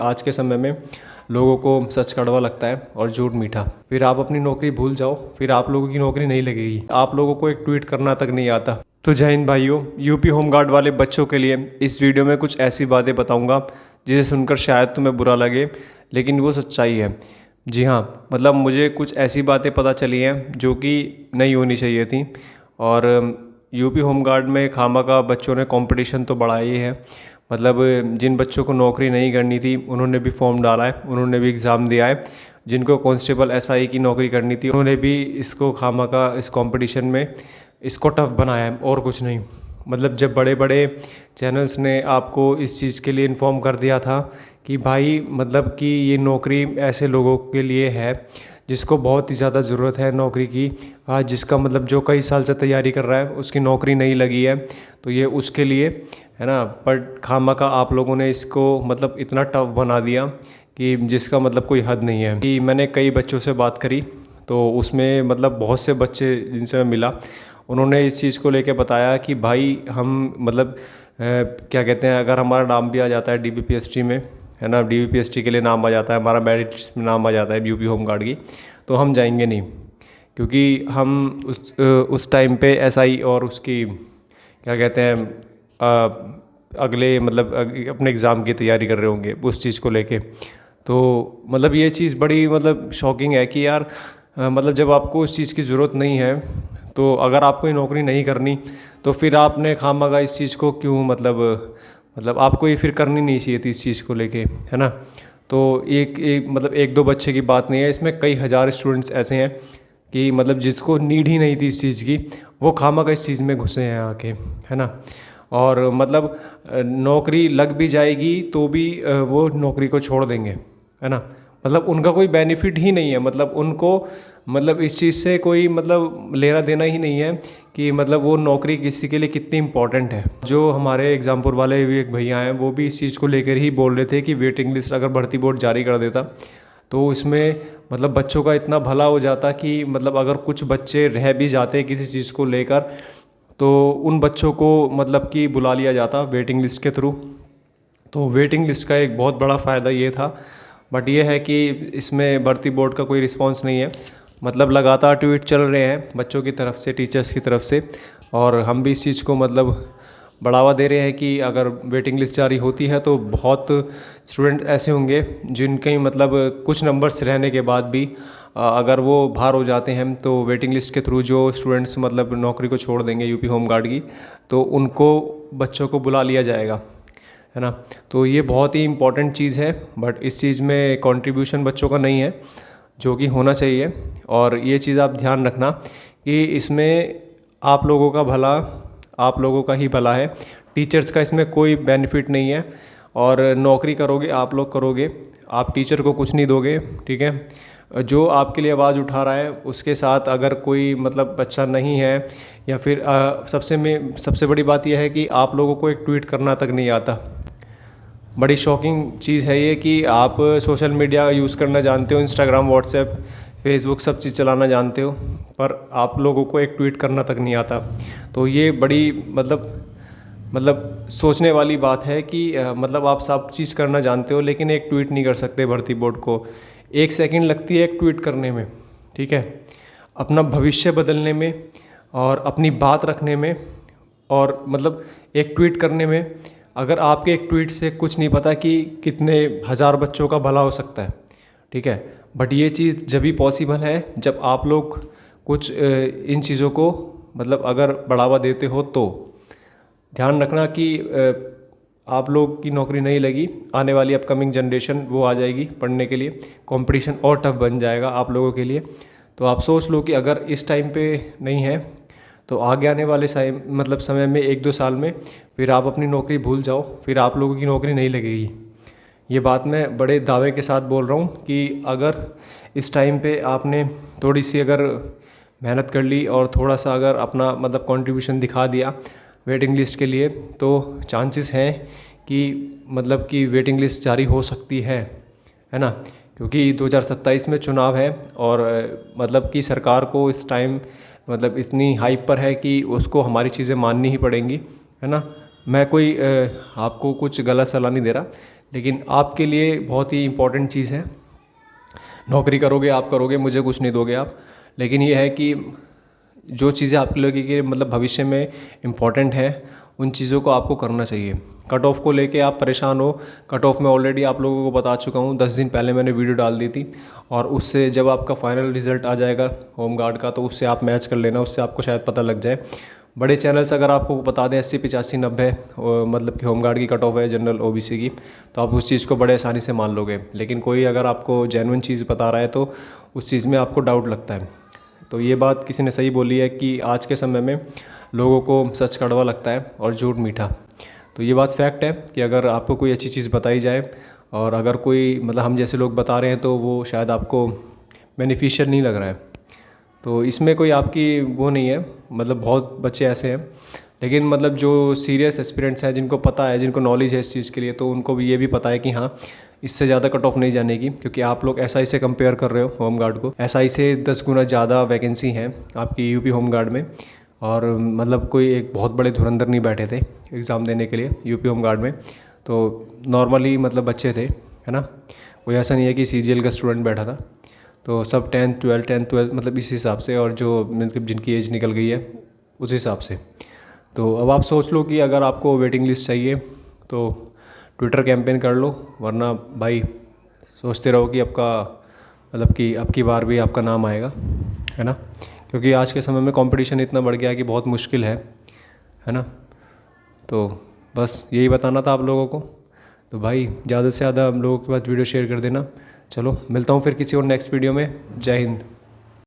आज के समय में लोगों को सच कड़वा लगता है और झूठ मीठा। फिर आप अपनी नौकरी भूल जाओ, फिर आप लोगों की नौकरी नहीं लगेगी। आप लोगों को एक ट्वीट करना तक नहीं आता। तो जय हिंद भाइयों, यूपी होमगार्ड वाले बच्चों के लिए इस वीडियो में कुछ ऐसी बातें बताऊंगा जिसे सुनकर शायद तुम्हें बुरा लगे, लेकिन वो सच्चाई है। जी हाँ, मतलब मुझे कुछ ऐसी बातें पता चली हैं जो कि नहीं होनी चाहिए थी। और यूपी होमगार्ड में खामखा बच्चों ने कंपटीशन तो बढ़ाया ही है। मतलब जिन बच्चों को नौकरी नहीं करनी थी उन्होंने भी फॉर्म डाला है, उन्होंने भी एग्ज़ाम दिया है। जिनको कांस्टेबल एसआई की नौकरी करनी थी उन्होंने भी इसको खामखा इस कंपटीशन में इसको टफ बनाया है, और कुछ नहीं। मतलब जब बड़े बड़े चैनल्स ने आपको इस चीज़ के लिए इन्फॉर्म कर दिया था कि भाई मतलब कि ये नौकरी ऐसे लोगों के लिए है जिसको बहुत ही ज़्यादा ज़रूरत है नौकरी की, आज जिसका मतलब जो कई साल से तैयारी कर रहा है उसकी नौकरी नहीं लगी है, तो ये उसके लिए है ना। पर खामखा आप लोगों ने इसको मतलब इतना टफ बना दिया कि जिसका मतलब कोई हद नहीं है। कि मैंने कई बच्चों से बात करी तो उसमें मतलब बहुत से बच्चे जिनसे मैं मिला उन्होंने इस चीज़ को लेके बताया कि भाई हम मतलब क्या कहते हैं, अगर हमारा नाम भी आ जाता है डीबीपीएसटी में, है ना, डीबीपीएसटी के लिए नाम आ जाता है, हमारा मेरिट लिस्ट में नाम आ जाता है यूपी होमगार्ड की, तो हम जाएंगे नहीं। क्योंकि हम उस टाइम पे एसआई और उसकी क्या कहते हैं अगले मतलब अपने एग्ज़ाम की तैयारी कर रहे होंगे उस चीज़ को लेके। तो मतलब ये चीज़ बड़ी मतलब शॉकिंग है कि यार मतलब जब आपको उस चीज़ की ज़रूरत नहीं है, तो अगर आपको ये नौकरी नहीं करनी तो फिर आपने खामखा इस चीज़ को क्यों मतलब आपको ये फिर करनी नहीं चाहिए थी इस चीज़ को लेके, है ना। तो एक एक मतलब एक दो बच्चे की बात नहीं है, इसमें कई हज़ार स्टूडेंट्स ऐसे हैं कि मतलब जिसको नीड ही नहीं थी इस चीज़ की, वो खामखा इस चीज़ में घुसे हैं आके, है ना। और मतलब नौकरी लग भी जाएगी तो भी वो नौकरी को छोड़ देंगे, है ना। मतलब उनका कोई बेनिफिट ही नहीं है, मतलब उनको मतलब इस चीज़ से कोई मतलब लेना देना ही नहीं है कि मतलब वो नौकरी किसी के लिए कितनी इंपॉर्टेंट है। जो हमारे एग्जामपुर वाले भी एक भैया हैं वो भी इस चीज़ को लेकर ही बोल रहे थे कि वेटिंग लिस्ट अगर भर्ती बोर्ड जारी कर देता तो इसमें मतलब बच्चों का इतना भला हो जाता कि मतलब अगर कुछ बच्चे रह भी जाते किसी चीज़ को लेकर तो उन बच्चों को मतलब कि बुला लिया जाता वेटिंग लिस्ट के थ्रू। तो वेटिंग लिस्ट का एक बहुत बड़ा फ़ायदा ये था, बट ये है कि इसमें भर्ती बोर्ड का कोई रिस्पांस नहीं है। मतलब लगातार ट्वीट चल रहे हैं बच्चों की तरफ से, टीचर्स की तरफ से, और हम भी इस चीज़ को मतलब बढ़ावा दे रहे हैं कि अगर वेटिंग लिस्ट जारी होती है तो बहुत स्टूडेंट ऐसे होंगे जिनके मतलब कुछ नंबर्स रहने के बाद भी अगर वो बाहर हो जाते हैं तो वेटिंग लिस्ट के थ्रू जो स्टूडेंट्स मतलब नौकरी को छोड़ देंगे यूपी होमगार्ड की, तो उनको बच्चों को बुला लिया जाएगा, है ना। तो ये बहुत ही इम्पॉर्टेंट चीज़ है, बट इस चीज़ में कंट्रीब्यूशन बच्चों का नहीं है जो कि होना चाहिए। और ये चीज़ आप ध्यान रखना कि इसमें आप लोगों का भला, आप लोगों का ही भला है, टीचर्स का इसमें कोई बेनिफिट नहीं है। और नौकरी करोगे आप लोग करोगे, आप टीचर को कुछ नहीं दोगे, ठीक है। जो आपके लिए आवाज़ उठा रहा है उसके साथ अगर कोई मतलब बच्चा नहीं है, या फिर सबसे बड़ी बात यह है कि आप लोगों को एक ट्वीट करना तक नहीं आता। बड़ी शॉकिंग चीज़ है ये कि आप सोशल मीडिया यूज़ करना जानते हो, इंस्टाग्राम, व्हाट्सएप, फेसबुक सब चीज़ चलाना जानते हो, पर आप लोगों को एक ट्वीट करना तक नहीं आता। तो ये बड़ी मतलब सोचने वाली बात है कि मतलब आप सब चीज़ करना जानते हो लेकिन एक ट्वीट नहीं कर सकते भर्ती बोर्ड को। 1 सेकंड लगती है एक ट्वीट करने में, ठीक है, अपना भविष्य बदलने में और अपनी बात रखने में, और मतलब एक ट्वीट करने में अगर आपके एक ट्वीट से कुछ नहीं पता कि कितने हज़ार बच्चों का भला हो सकता है, ठीक है। बट ये चीज़ जब भी पॉसिबल है जब आप लोग कुछ इन चीज़ों को मतलब अगर बढ़ावा देते हो। तो ध्यान रखना कि आप लोग की नौकरी नहीं लगी, आने वाली अपकमिंग जनरेशन वो आ जाएगी पढ़ने के लिए, कंपटीशन और टफ बन जाएगा आप लोगों के लिए। तो आप सोच लो कि अगर इस टाइम पे नहीं है तो आगे आने वाले समय में 1-2 साल में फिर आप अपनी नौकरी भूल जाओ, फिर आप लोगों की नौकरी नहीं लगेगी। ये बात मैं बड़े दावे के साथ बोल रहा हूँ कि अगर इस टाइम पे आपने थोड़ी सी अगर मेहनत कर ली और थोड़ा सा अगर अपना मतलब कंट्रीब्यूशन दिखा दिया वेटिंग लिस्ट के लिए, तो चांसेस हैं कि मतलब कि वेटिंग लिस्ट जारी हो सकती है ना। क्योंकि 2027 में चुनाव है और मतलब कि सरकार को इस टाइम मतलब इतनी हाइप पर है कि उसको हमारी चीज़ें माननी ही पड़ेंगी, है ना। मैं कोई आपको कुछ गलत सलाह नहीं दे रहा, लेकिन आपके लिए बहुत ही इम्पोर्टेंट चीज़ है। नौकरी करोगे आप करोगे, मुझे कुछ नहीं दोगे आप, लेकिन ये है कि जो चीज़ें आपके लोगों के मतलब भविष्य में इम्पॉर्टेंट है उन चीज़ों को आपको करना चाहिए। कट ऑफ को लेके आप परेशान हो, कट ऑफ में ऑलरेडी आप लोगों को बता चुका हूँ, 10 दिन पहले मैंने वीडियो डाल दी थी, और उससे जब आपका फाइनल रिजल्ट आ जाएगा होमगार्ड का तो उससे आप मैच कर लेना, उससे आपको शायद पता लग जाए। बड़े चैनल्स अगर आपको बता दें 80 85 90 मतलब कि होमगार्ड की कट ऑफ है जनरल ओबीसी की, तो आप उस चीज़ को बड़े आसानी से मान लोगे। लेकिन कोई अगर आपको जेन्युइन चीज़ बता रहा है तो उस चीज़ में आपको डाउट लगता है। तो ये बात किसी ने सही बोली है कि आज के समय में लोगों को सच कड़वा लगता है और झूठ मीठा। तो ये बात फैक्ट है कि अगर आपको कोई अच्छी चीज़ बताई जाए और अगर कोई मतलब हम जैसे लोग बता रहे हैं तो वो शायद आपको बेनिफिशियल नहीं लग रहा है, तो इसमें कोई आपकी वो नहीं है। मतलब बहुत बच्चे ऐसे हैं, लेकिन मतलब जो सीरियस एस्पिरेंट्स हैं जिनको पता है, जिनको नॉलेज है इस चीज़ के लिए, तो उनको भी ये भी पता है कि हाँ इससे ज़्यादा कट ऑफ नहीं जाने की, क्योंकि आप लोग एसआई से कंपेयर कर रहे हो होमगार्ड को। एसआई से 10 गुना ज़्यादा वैकेंसी हैं आपकी यूपी होमगार्ड में, और मतलब कोई एक बहुत बड़े धुरंधर नहीं बैठे थे एग्ज़ाम देने के लिए यूपी होमगार्ड में, तो नॉर्मली मतलब बच्चे थे, है ना। कोई ऐसा नहीं है कि सीजीएल का स्टूडेंट बैठा था। तो सब 10th 12th मतलब इस हिसाब से, और जो मतलब जिनकी एज निकल गई है उस हिसाब से। तो अब आप सोच लो कि अगर आपको वेटिंग लिस्ट चाहिए तो ट्विटर कैंपेन कर लो, वरना भाई सोचते रहो कि आपका मतलब कि अब की बार भी आपका नाम आएगा, है ना। क्योंकि आज के समय में कंपटीशन इतना बढ़ गया है कि बहुत मुश्किल है ना। तो बस यही बताना था आप लोगों को। तो भाई ज़्यादा से ज़्यादा हम लोगों के पास वीडियो शेयर कर देना। चलो मिलता हूँ फिर किसी और नेक्स्ट वीडियो में। जय हिंद।